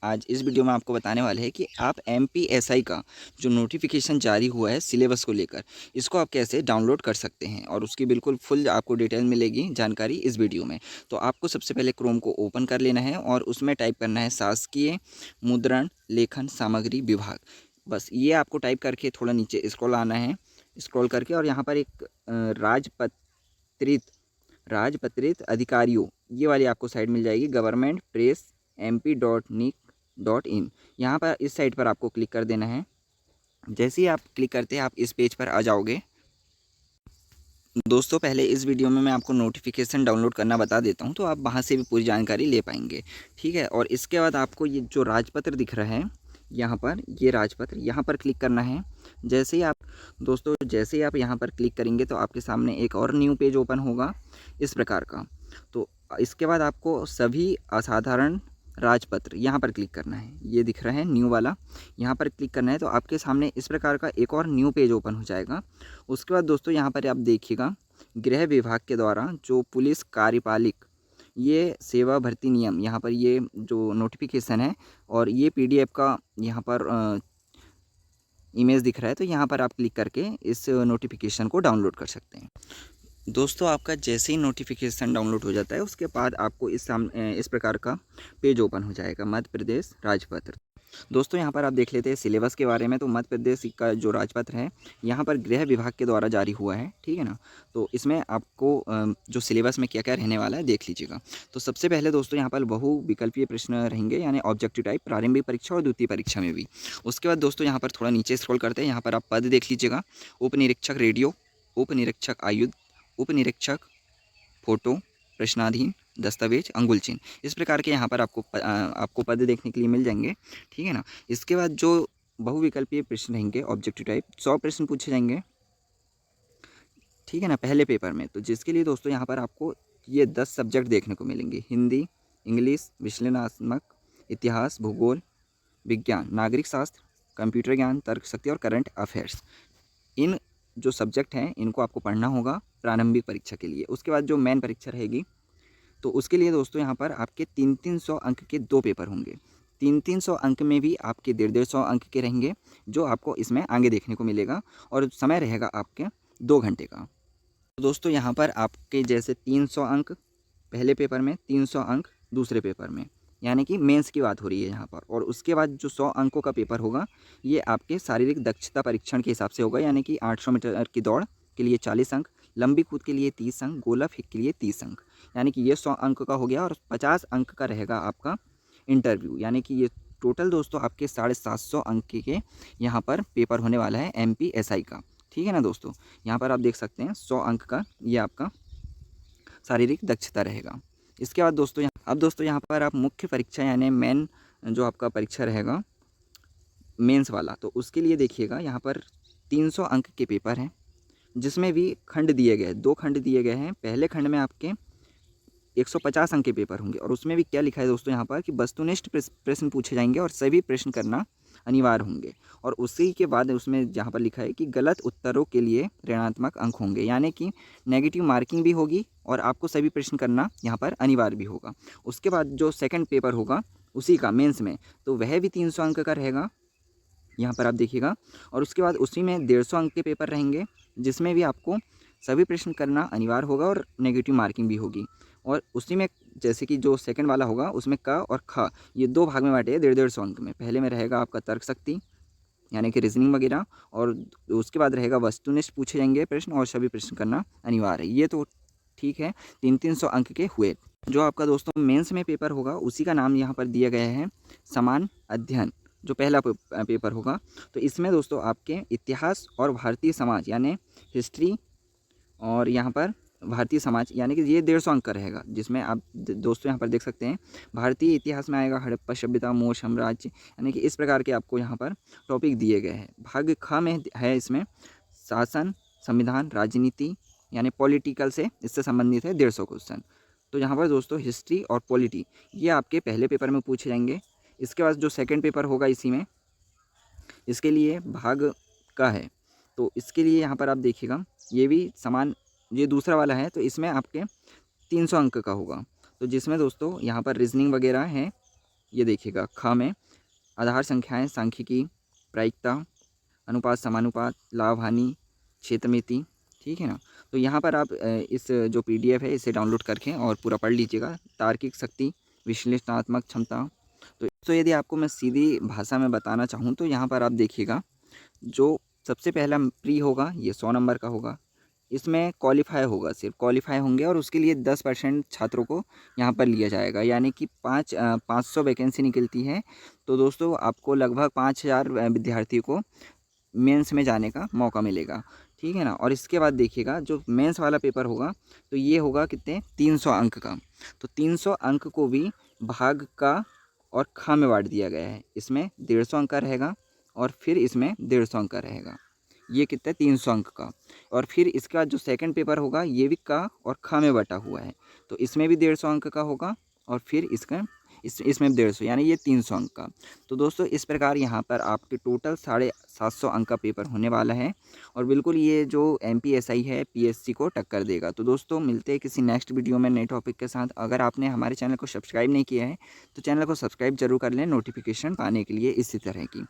आज इस वीडियो में आपको बताने वाले हैं कि आप एमपीएसआई का जो नोटिफिकेशन जारी हुआ है सिलेबस को लेकर, इसको आप कैसे डाउनलोड कर सकते हैं और उसकी बिल्कुल फुल आपको डिटेल मिलेगी जानकारी इस वीडियो में। तो आपको सबसे पहले क्रोम को ओपन कर लेना है और उसमें टाइप करना है शासकीय मुद्रण लेखन सामग्री विभाग। बस ये आपको टाइप करके थोड़ा नीचे स्क्रॉल आना है, स्क्रॉल करके और यहाँ पर एक राजपत्रित अधिकारियों ये वाली आपको साइट मिल जाएगी, गवर्नमेंट प्रेस mp.nic.in। यहाँ पर इस साइट पर आपको क्लिक कर देना है। जैसे ही आप क्लिक करते हैं आप इस पेज पर आ जाओगे। दोस्तों पहले इस वीडियो में मैं आपको नोटिफिकेशन डाउनलोड करना बता देता हूँ, तो आप वहाँ से भी पूरी जानकारी ले पाएंगे। ठीक है, और इसके बाद आपको ये जो राजपत्र दिख रहा है यहाँ पर, ये राजपत्र यहाँ पर क्लिक करना है। जैसे ही आप यहाँ पर क्लिक करेंगे तो आपके सामने एक और न्यू पेज ओपन होगा इस प्रकार का। तो इसके बाद आपको सभी असाधारण राजपत्र यहाँ पर क्लिक करना है, ये दिख रहा है न्यू वाला, यहाँ पर क्लिक करना है। तो आपके सामने इस प्रकार का एक और न्यू पेज ओपन हो जाएगा। उसके बाद दोस्तों यहाँ पर आप देखिएगा, गृह विभाग के द्वारा जो पुलिस कार्यपालिक ये सेवा भर्ती नियम, यहाँ पर ये जो नोटिफिकेशन है और ये पीडीएफ का यहाँ पर इमेज दिख रहा है। तो यहाँ पर आप क्लिक करके इस नोटिफिकेशन को डाउनलोड कर सकते हैं। दोस्तों आपका जैसे ही नोटिफिकेशन डाउनलोड हो जाता है उसके बाद आपको इस प्रकार का पेज ओपन हो जाएगा, मध्य प्रदेश राजपत्र। दोस्तों यहाँ पर आप देख लेते हैं सिलेबस के बारे में। तो मध्य प्रदेश का जो राजपत्र है यहाँ पर गृह विभाग के द्वारा जारी हुआ है, ठीक है ना। तो इसमें आपको जो सिलेबस में क्या क्या रहने वाला है देख लीजिएगा। तो सबसे पहले दोस्तों यहाँ पर बहुविकल्पीय प्रश्न रहेंगे, यानी ऑब्जेक्टिव टाइप, प्रारंभिक परीक्षा और द्वितीय परीक्षा में भी। उसके बाद दोस्तों यहाँ पर थोड़ा नीचे स्क्रॉल करते हैं, यहाँ पर आप पद देख लीजिएगा, उप निरीक्षक रेडियो, उप निरीक्षक आयुध, उप निरीक्षक फोटो, प्रश्नाधीन, दस्तावेज, अंगुल चिन्ह, इस प्रकार के यहाँ पर आपको पद देखने के लिए मिल जाएंगे, ठीक है ना। इसके बाद जो बहुविकल्पीय प्रश्न रहेंगे ऑब्जेक्टिव टाइप, 100 प्रश्न पूछे जाएंगे, ठीक है ना, पहले पेपर में। तो जिसके लिए दोस्तों यहाँ पर आपको ये 10 सब्जेक्ट देखने को मिलेंगे, हिंदी, इंग्लिश, विश्लेषणात्मक, इतिहास, भूगोल, विज्ञान, नागरिक शास्त्र, कंप्यूटर ज्ञान, तर्क शक्ति और करंट अफेयर्स। इन जो सब्जेक्ट हैं इनको आपको पढ़ना होगा प्रारंभिक परीक्षा के लिए। उसके बाद जो मेन परीक्षा रहेगी तो उसके लिए दोस्तों यहाँ पर आपके 300 अंक के 2 पेपर होंगे। 300 अंक में भी आपके 150 अंक के रहेंगे, जो आपको इसमें आगे देखने को मिलेगा, और समय रहेगा आपके 2 घंटे का। तो दोस्तों यहाँ पर आपके जैसे 300 अंक पहले पेपर में, 300 अंक दूसरे पेपर में, यानी कि मेंस की बात हो रही है यहाँ पर। और उसके बाद जो 100 अंकों का पेपर होगा ये आपके शारीरिक दक्षता परीक्षण के हिसाब से होगा, यानी कि 800 मीटर की दौड़ के लिए 40 अंक, लंबी कूद के लिए 30 अंक, गोला फेंक के लिए 30 अंक, यानी कि ये 100 अंक का हो गया। और 50 अंक का रहेगा आपका इंटरव्यू, यानी कि ये टोटल दोस्तों आपके 750 अंक के यहाँ पर पेपर होने वाला है एमपीएसआई का, ठीक है ना दोस्तों। यहाँ पर आप देख सकते हैं 100 अंक का ये आपका शारीरिक दक्षता रहेगा। इसके बाद दोस्तों यहाँ पर आप मुख्य परीक्षा यानी मेन जो आपका परीक्षा रहेगा मेंस वाला, तो उसके लिए देखिएगा यहाँ पर 300 अंक के पेपर हैं, जिसमें भी खंड दिए गए, 2 खंड दिए गए हैं। पहले खंड में आपके 150 अंक के पेपर होंगे, और उसमें भी क्या लिखा है दोस्तों यहाँ पर कि वस्तुनिष्ठ प्रश्न पूछे जाएंगे और सभी प्रश्न करना अनिवार्य होंगे। और उसी के बाद उसमें जहाँ पर लिखा है कि गलत उत्तरों के लिए ऋणात्मक अंक होंगे, यानी कि नेगेटिव मार्किंग भी होगी और आपको सभी प्रश्न करना यहाँ पर अनिवार्य भी होगा। उसके बाद जो सेकंड पेपर होगा उसी का मेंस में, तो वह भी 300 अंक का रहेगा, यहाँ पर आप देखिएगा। और उसके बाद उसी में 150 अंक के पेपर रहेंगे, जिसमें भी आपको सभी प्रश्न करना अनिवार्य होगा और नेगेटिव मार्किंग भी होगी। और उसी में जैसे कि जो सेकंड वाला होगा उसमें क और ख ये 2 भाग में बांटे 150 अंक में। पहले में रहेगा आपका तर्क शक्ति यानी कि रीजनिंग वगैरह, और उसके बाद रहेगा वस्तुनिष्ठ पूछे जाएंगे प्रश्न और सभी प्रश्न करना अनिवार्य है। ये तो ठीक है, 300 अंक के हुए। जो आपका दोस्तों मेंस में पेपर होगा उसी का नाम यहाँ पर दिया गया है समान अध्ययन, जो पहला पेपर होगा। तो इसमें दोस्तों आपके इतिहास और भारतीय समाज यानी हिस्ट्री, और यहाँ पर भारतीय समाज यानी कि ये 150 अंक का रहेगा, जिसमें आप दोस्तों यहाँ पर देख सकते हैं भारतीय इतिहास में आएगा हड़प्पा सभ्यता, मौर्य साम्राज्य, यानी कि इस प्रकार के आपको यहाँ पर टॉपिक दिए गए हैं। भाग ख में है इसमें शासन, संविधान, राजनीति यानी पॉलिटिकल से इससे संबंधित है 150 क्वेश्चन। तो यहाँ पर दोस्तों हिस्ट्री और पॉलिटी ये आपके पहले पेपर में पूछे जाएंगे। इसके बाद जो सेकेंड पेपर होगा इसी में, इसके लिए भाग का है, तो इसके लिए यहाँ पर आप देखिएगा ये भी समान, ये दूसरा वाला है, तो इसमें आपके 300 अंक का होगा। तो जिसमें दोस्तों यहाँ पर रीजनिंग वगैरह है ये देखिएगा ख में आधार संख्याएं, सांख्यिकी, प्रायिकता, अनुपात, समानुपात, लाभ हानि, क्षेत्रमिति, ठीक है ना। तो यहाँ पर आप इस जो PDF है इसे डाउनलोड करके और पूरा पढ़ लीजिएगा। तार्किक शक्ति, विश्लेषणात्मक क्षमता। तो यदि आपको मैं सीधी भाषा में बताना चाहूँ तो यहाँ पर आप देखिएगा, जो सबसे पहला प्री होगा ये 100 नंबर का होगा। इसमें क्वालिफाई होगा, सिर्फ क्वालिफाई होंगे और उसके लिए 10% छात्रों को यहाँ पर लिया जाएगा, यानी कि 500 वैकेंसी निकलती है। तो दोस्तों आपको लगभग 5000 विद्यार्थियों को मेंस में जाने का मौका मिलेगा, ठीक है ना। और इसके बाद देखिएगा जो मेंस वाला पेपर होगा तो ये होगा कितने 300 अंक का। तो 300 अंक को भी भाग का और खा में बांट दिया गया है। इसमें 150 अंक का रहेगा और फिर इसमें 150 अंक का रहेगा। ये कितना 300 अंक का। और फिर इसका जो सेकंड पेपर होगा ये भी का और खा में बटा हुआ है, तो इसमें भी 150 अंक का होगा और फिर इसमें 150, यानी ये 300 अंक का। तो दोस्तों इस प्रकार यहाँ पर आपके टोटल 750 अंक का पेपर होने वाला है और बिल्कुल ये जो MPSI है PSC को टक्कर देगा। तो दोस्तों मिलते हैं किसी नेक्स्ट वीडियो में नए टॉपिक के साथ। अगर आपने हमारे चैनल को सब्सक्राइब नहीं किया है तो चैनल को सब्सक्राइब जरूर कर लें नोटिफिकेशन पाने के लिए इसी तरह की।